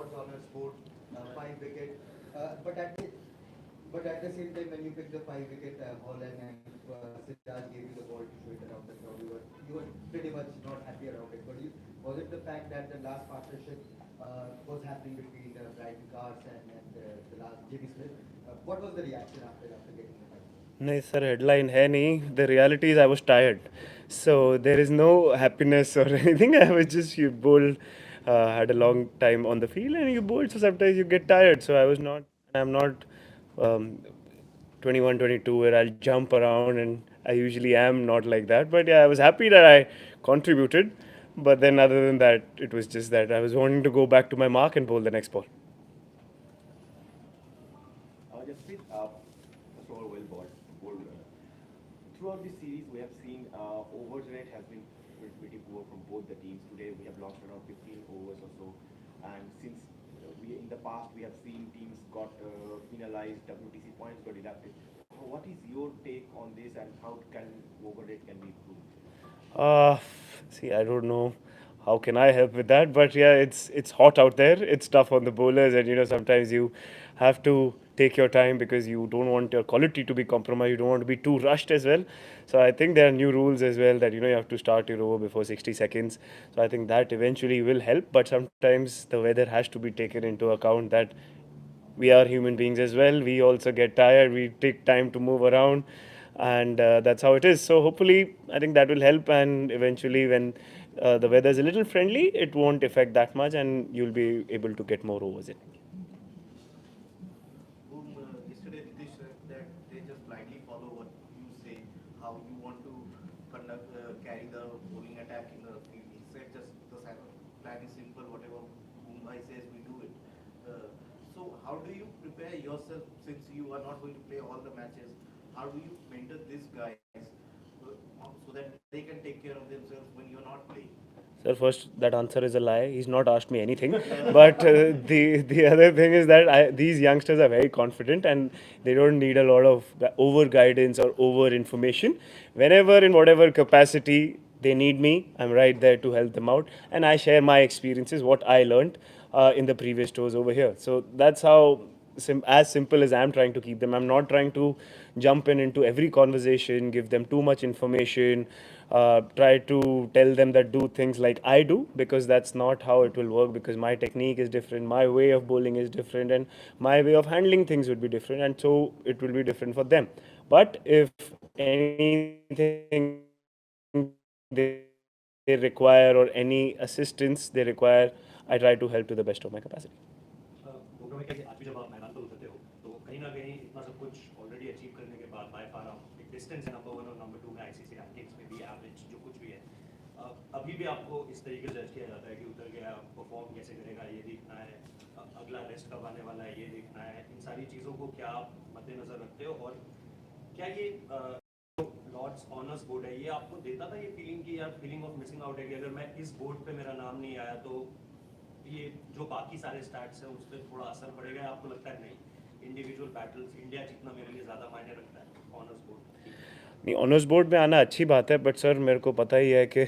Lord's honor scored 5 wicket. But at the same time, when you picked the 5 wicket ball and Siraj gave you the ball to show it around the crowd, you were pretty much not happy around it. But was it the fact that the last partnership was happening between Brighton Cars and the last JB Smith? What was the reaction after getting the 5? नहीं sir, headline है नहीं. The reality is I was tired, so there is no happiness or anything. I was just, you bowled, had a long time on the field and you bowled, so sometimes you get tired. So I was not, I'm not um, 21 22 where I'll jump around, and I usually am not like that. But yeah, I was happy that I contributed, but then other than that, it was just that I was wanting to go back to my mark and bowl the next ball. Jasprit, first of all, well bowled. Throughout this series, we have seen overs rate has been pretty poor from both the teams. Today, we have lost around 15 overs or so, and since we in the past we have seen teams got penalized, WTC points got deducted. What is your take on this, and how can over rate can be improved? Uh, See, I don't know how can I help with that, but yeah, it's hot out there. It's tough on the bowlers, and sometimes you have to take your time because you don't want your quality to be compromised. You don't want to be too rushed as well. So I think there are new rules as well that you have to start your over before 60 seconds. So I think that eventually will help, but sometimes the weather has to be taken into account that we are human beings as well. We also get tired. We take time to move around, and that's how it is. So hopefully, I think that will help. And eventually, when the weather is a little friendly, it won't affect that much, and you'll be able to get more overs in. Whom yesterday Nitish said that they just blindly follow what you say, how you want to conduct, carry the bowling attack in the field. He said just the plan is simple, whatever Mumbai says, we do it. So how do you prepare yourself since you are not going to play all the matches? How do you mentor these guys so that they can take care of themselves when you're not playing? Sir, first, that answer is a lie. He's not asked me anything. But the other thing is that these youngsters are very confident and they don't need a lot of over guidance or over information. Whenever, in whatever capacity they need me, I'm right there to help them out. And I share my experiences, what I learned in the previous tours over here. So that's how as simple as I'm trying to keep them. I'm not trying to jump into every conversation, give them too much information, try to tell them that do things like I do, because that's not how it will work, because my technique is different, my way of bowling is different, and my way of handling things would be different, and so it will be different for them. But if anything they require or any assistance they require, I try to help to the best of my capacity. Bumrah में कैसे आज भी जब आप मैदान पर उतरते हो तो कहीं ना कहीं इतना सब कुछ ऑलरेडी अचीव करने के बाद बाय फार आप एक डिस्टेंस है नंबर 1 और नंबर 2 में आईसीसी रैंकिंग्स में भी एवरेज जो कुछ भी है अभी भी आपको इस तरीके से जज किया जाता है कि उतर गया परफॉर्म कैसे करेगा ये देखना है अगला रेस्ट कब आने वाला है ये देखना है इन सारी चीज़ों को क्या आप मद्देनजर रखते हो और क्या ये लॉर्ड्स ऑनर्स बोर्ड है ये आपको देता था ये फीलिंग की यार फीलिंग ऑफ मिसिंग आउट है कि अगर मैं इस बोर्ड पे मेरा नाम नहीं आया तो ये जो बाकी सारे स्टैट्स हैं उस पर थोड़ा असर पड़ेगा आपको लगता है नहीं इंडिविजुअल बैटल्स इंडिया जितना मेरे लिए ज़्यादा मायने रखता है ऑनर्स बोर्ड नहीं, ऑनर्स बोर्ड में आना अच्छी बात है, बट सर मेरे को पता ही है कि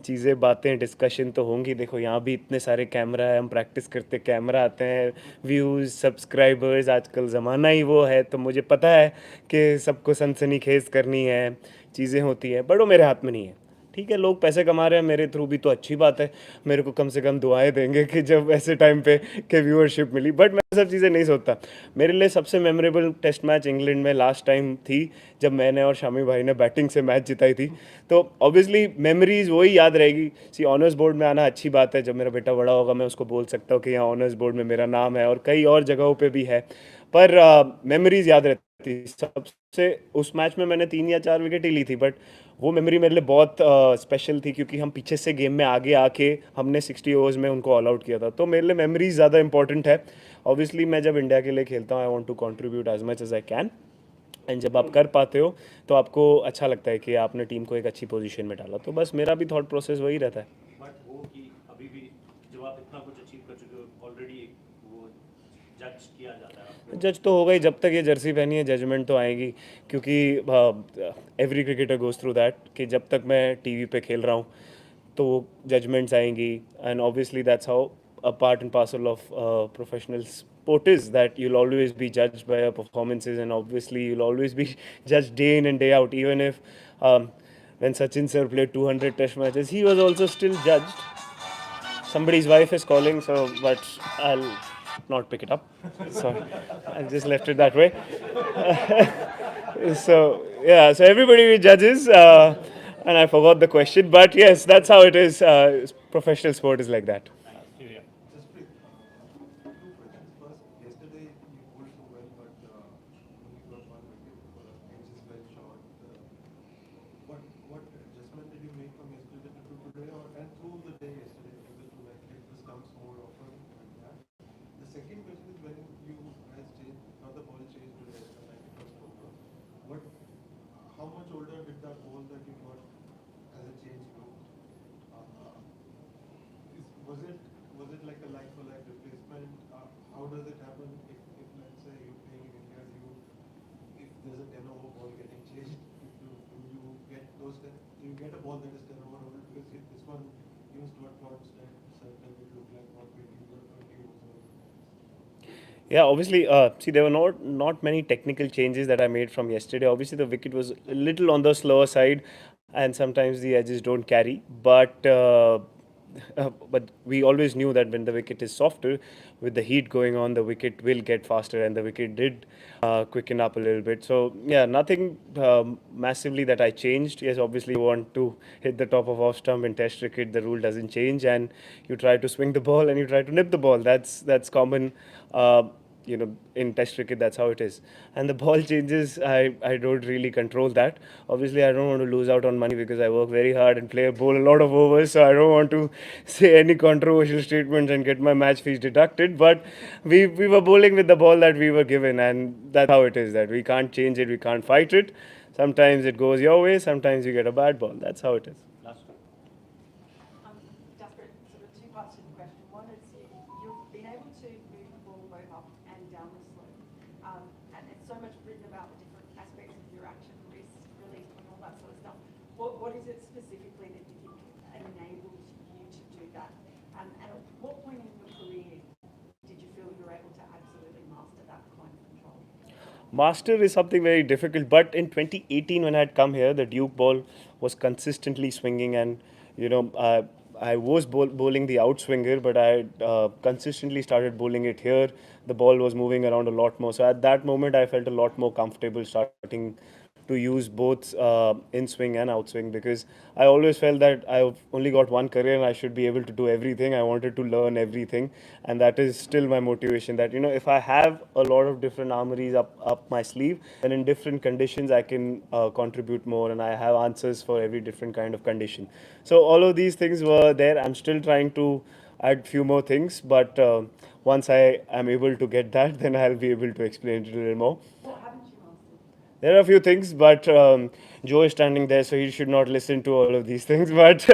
चीज़ें बातें डिस्कशन तो होंगी. देखो यहाँ भी इतने सारे कैमरा है, हम प्रैक्टिस करते कैमरा आते हैं, व्यूज़ सब्सक्राइबर्स, आजकल ज़माना ही वो है, तो मुझे पता है कि सबको सनसनीखेज़ करनी है, चीज़ें होती हैं, बट वो मेरे हाथ में नहीं है. ठीक है, लोग पैसे कमा रहे हैं मेरे थ्रू भी तो अच्छी बात है. मेरे को कम से कम दुआएं देंगे कि जब ऐसे टाइम पे के व्यूअरशिप मिली, बट मैं सब चीज़ें नहीं सोचता. मेरे लिए सबसे मेमोरेबल टेस्ट मैच इंग्लैंड में लास्ट टाइम थी जब मैंने और शामी भाई ने बैटिंग से मैच जिताई थी. तो ऑब्वियसली मेमोरीज वही याद रहेगी. सी ऑनर्स बोर्ड में आना अच्छी बात है. जब मेरा बेटा बड़ा होगा मैं उसको बोल सकता हूँ कि यहाँ ऑनर्स बोर्ड में मेरा नाम है, और कई और जगहों पर भी है, पर मेमोरीज याद रहती. सबसे उस मैच में मैंने 3 या 4 विकेट ही ली थी, बट वो मेमोरी मेरे लिए बहुत स्पेशल थी क्योंकि हम पीछे से गेम में आगे आके हमने 60 ओवर्स में उनको ऑल आउट किया था. तो मेरे लिए मेमोरीज ज़्यादा इंपॉर्टेंट है. ऑब्वियसली मैं जब इंडिया के लिए खेलता हूँ I want to contribute as much as I can, and जब आप कर पाते हो तो आपको अच्छा लगता है कि आपने टीम को एक अच्छी पोजीशन में डाला. तो बस मेरा भी थॉट प्रोसेस वही रहता है. बट वो कि अभी भी जब आप इतना कुछ अचीव कर चुके हो ऑलरेडी वो जज किया जाता है. जज तो होगा ही. जब तक ये जर्सी पहनी है जजमेंट तो आएगी, क्योंकि every cricketer goes through that कि जब तक मैं टीवी पे खेल रहा हूँ तो जजमेंट्स आएंगी, and obviously that's how a part and parcel of professional sport is that you'll always be judged by your performances, and obviously you'll always be judged day in and day out. Even if when Sachin sir played 200 test matches, he was also still judged. Somebody's wife is calling, so but I'll not pick it up. Sorry, I just left it that way. So yeah, so everybody judges, and I forgot the question, but yes, that's how it is. Professional sport is like that. Yeah. Jasprit, two questions. First, yesterday you bowled so well, but only got one wicket. Edges well short. What adjustment did you make from yesterday to today, or and through the day yesterday in order to like hit the stumps more often like that? The second question is when you guys changed, how the ball changed today at the 91st over. What, how much older did that ball that you got as a change look? Uh, was it like a like for like replacement? How does it happen if let's say you're playing in India, if there's a 10 over ball getting changed, do you get those 10, do you get a ball that is 10 over old? Because if this one gives what certain it look like what 20 or 20 overs. Yeah, obviously, see, there were not many technical changes that I made from yesterday. Obviously, the wicket was a little on the slower side, and sometimes the edges don't carry. But we always knew that when the wicket is softer, with the heat going on, the wicket will get faster, and the wicket did quicken up a little bit. So yeah, nothing massively that I changed. Yes, obviously, you want to hit the top of off stump in Test cricket. The rule doesn't change, and you try to swing the ball and you try to nip the ball. That's common. In Test cricket, that's how it is. And the ball changes, I don't really control that. Obviously, I don't want to lose out on money because I work very hard and bowl a lot of overs, so I don't want to say any controversial statements and get my match fees deducted. But we were bowling with the ball that we were given, and that's how it is, that we can't change it, we can't fight it. Sometimes it goes your way, sometimes you get a bad ball. That's how it is. Last one. Jasprit, sort of two parts to the question. One is you've been able to move the ball both up and down the slope. And it's so much written about the different aspects of your action, risk, release, and all that sort of stuff. What is it specifically that you think enables you to do that? And at what point in your career did you feel you were able to absolutely master that kind of control? Master is something very difficult, but in 2018 when I had come here, the Duke ball was consistently swinging, and I was bowling the outswinger, but I consistently started bowling it here. The ball was moving around a lot more, so at that moment I felt a lot more comfortable starting to use both in swing and outswing, because I always felt that I've only got one career and I should be able to do everything. I wanted to learn everything, and that is still my motivation. That if I have a lot of different armories up my sleeve, then in different conditions I can contribute more, and I have answers for every different kind of condition. So all of these things were there. I'm still trying to add few more things, but once I am able to get that, then I'll be able to explain it a little more. What haven't you mastered? There are a few things, but Joe is standing there, so he should not listen to all of these things. But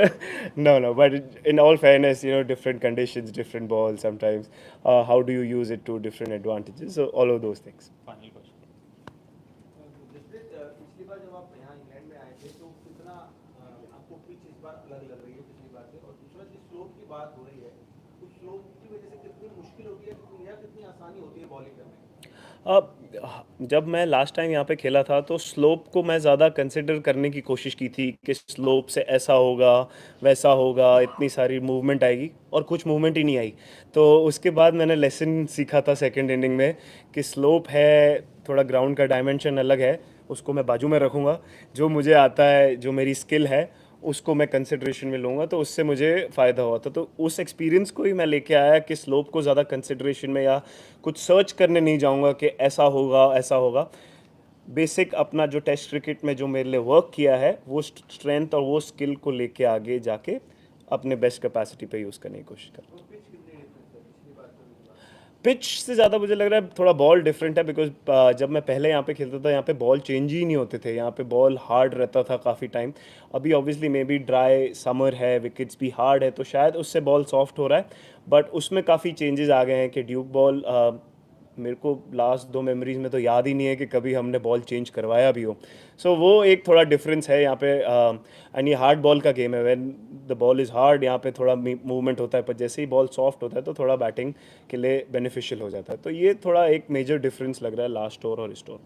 no. But in all fairness, different conditions, different balls sometimes. How do you use it to different advantages? So all of those things. Final question. Jasprit, पिछली बार जब आप यहाँ England में आए थे तो कितना आपको पिच इस बार अलग लग रही है पिछली बार से, और दूसरा जिस स्लोप की बात हो रही है उस स्लोप की वजह से कितनी मुश्किल होती है या कितनी आसानी होती है बॉलिंग करने में? जब मैं लास्ट टाइम यहाँ पे खेला था तो स्लोप को मैं ज़्यादा कंसिडर करने की कोशिश की थी कि स्लोप से ऐसा होगा, वैसा होगा, इतनी सारी मूवमेंट आएगी, और कुछ मूवमेंट ही नहीं आई। तो उसके बाद मैंने लेसन सीखा था सेकंड इनिंग में कि स्लोप है, थोड़ा ग्राउंड का डायमेंशन अलग है, उसको मैं बाजू में रखूँगा। जो मुझे आता है, जो मेरी स्किल है, उसको मैं कंसिड्रेशन में लूँगा, तो उससे मुझे फ़ायदा हुआ था। तो उस एक्सपीरियंस को ही मैं लेके आया कि स्लोप को ज़्यादा कंसिड्रेशन में या कुछ सर्च करने नहीं जाऊँगा कि ऐसा होगा, ऐसा होगा। बेसिक अपना जो टेस्ट क्रिकेट में जो मेरे लिए वर्क किया है, वो स्ट्रेंथ और वो स्किल को लेके आगे जाके अपने बेस्ट कैपेसिटी पे यूज़ करने की कोशिश करूँ। पिच से ज़्यादा मुझे लग रहा है थोड़ा बॉल डिफरेंट है, बिकॉज जब मैं पहले यहाँ पे खेलता था, यहाँ पे बॉल चेंज ही नहीं होते थे, यहाँ पे बॉल हार्ड रहता था काफ़ी टाइम। अभी obviously may be dry summer है, विकेट्स भी हार्ड है, तो शायद उससे बॉल सॉफ्ट हो रहा है, बट उसमें काफ़ी चेंजेस आ गए हैं कि ड्यूक बॉल मेरे को लास्ट 2 मेमोरीज में तो याद ही नहीं है कि कभी हमने बॉल चेंज करवाया भी हो. सो वो एक थोड़ा डिफरेंस है यहाँ पे. एंड ये हार्ड बॉल का गेम है. When the ball is hard यहाँ पे थोड़ा मूवमेंट होता है, पर जैसे ही बॉल सॉफ्ट होता है तो थोड़ा बैटिंग के लिए बेनिफिशियल हो जाता है. तो ये थोड़ा एक मेजर डिफरेंस लग रहा है लास्ट ओवर और इस ओवर.